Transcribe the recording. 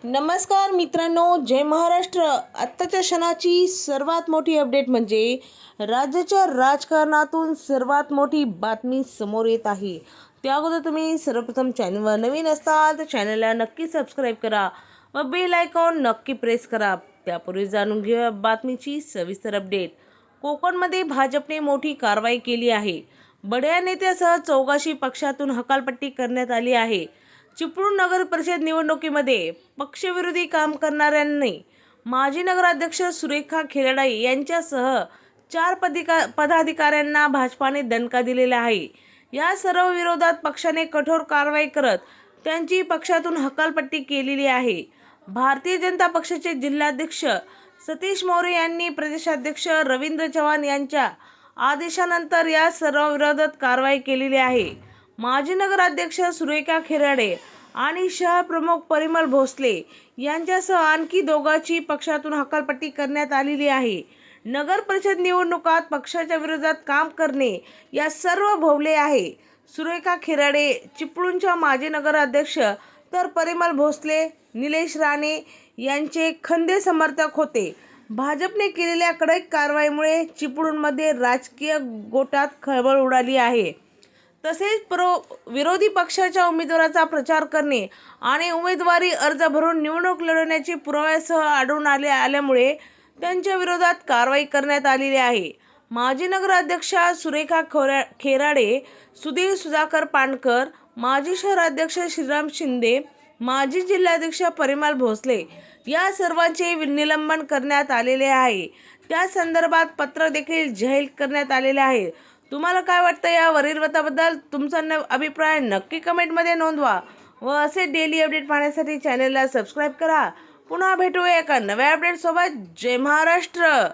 नमस्कार मित्रांनो, जय महाराष्ट्र. आत्ताच्या क्षणाची सर्वात मोठी अपडेट म्हणजे राज्याच्या राजकारणातून सर्वात मोठी बातमी समोर येत आहे. त्या अगोदर तुम्ही सर्वप्रथम चॅनलवर नवीन असाल तर चॅनलला नक्की सबस्क्राईब करा व बेल आयकॉन नक्की प्रेस करा. त्यापूर्वी जाणून घेऊया बातमीची सविस्तर अपडेट. कोकणमध्ये भाजपने मोठी कारवाई केली आहे. बड्या नेत्यासह 84 पक्षातून हकालपट्टी करण्यात आली आहे. चिपळूण नगर परिषद निवडणुकीमध्ये पक्षविरोधी काम करणाऱ्यांनी माजी नगराध्यक्ष सुरेखा खिराडे यांच्यासह 4 पदाधिकाऱ्यांना भाजपाने दणका दिलेला आहे. या सर्व विरोधात पक्षाने कठोर कारवाई करत त्यांची पक्षातून हकालपट्टी केलेली आहे. भारतीय जनता पक्षाचे जिल्हाध्यक्ष सतीश मोरे यांनी प्रदेशाध्यक्ष रवींद्र चव्हाण यांच्या आदेशानंतर या सर्व विरोधात कारवाई केलेली आहे. माजी नगराध्यक्ष सुरेखा खिराडे आणि शहर प्रमुख परिमल भोसले यांच्यासह आणखी दोघांची पक्षातून हकालपट्टी करण्यात आलेली आहे. नगर परिषद निवडणुकात पक्षाच्या विरोधात काम करणे या सर्व भोवले आहे. सुरेखा खिराडे चिपळूणच्या माजी नगराध्यक्ष तर परिमल भोसले निलेश राणे यांचे खंदे समर्थक होते. भाजपने केलेल्या कडक कारवाईमुळे चिपळूणमध्ये राजकीय गोटात खळबळ उडाली आहे. तसेच विरोधी पक्षाच्या उमेदवाराचा प्रचार करणे आणि उमेदवारी अर्ज भरून निवडणूक लढवण्याचे पुराव्यासह आढळून आल्यामुळे त्यांच्या विरोधात कारवाई करण्यात आलेली आहे. माजी नगराध्यक्षा सुरेखा खिराडे, सुधीर सुधाकर पानकर, माजी शहराध्यक्ष श्रीराम शिंदे, माजी जिल्हाध्यक्ष परिमल भोसले या सर्वांचे निलंबन करण्यात आलेले आहे. त्या संदर्भात पत्र देखील जाहीर करण्यात आलेले आहे. तुम्हाला काय वाटतं यावरील वृत्ताबद्दल? तुमचा अभिप्राय नक्की कमेंटमध्ये नोंदवा व असे डेली अपडेट पाहण्यासाठी चॅनलला सबस्क्राईब करा. पुन्हा भेटूया एका नव्या अपडेट सोबत. जय महाराष्ट्र.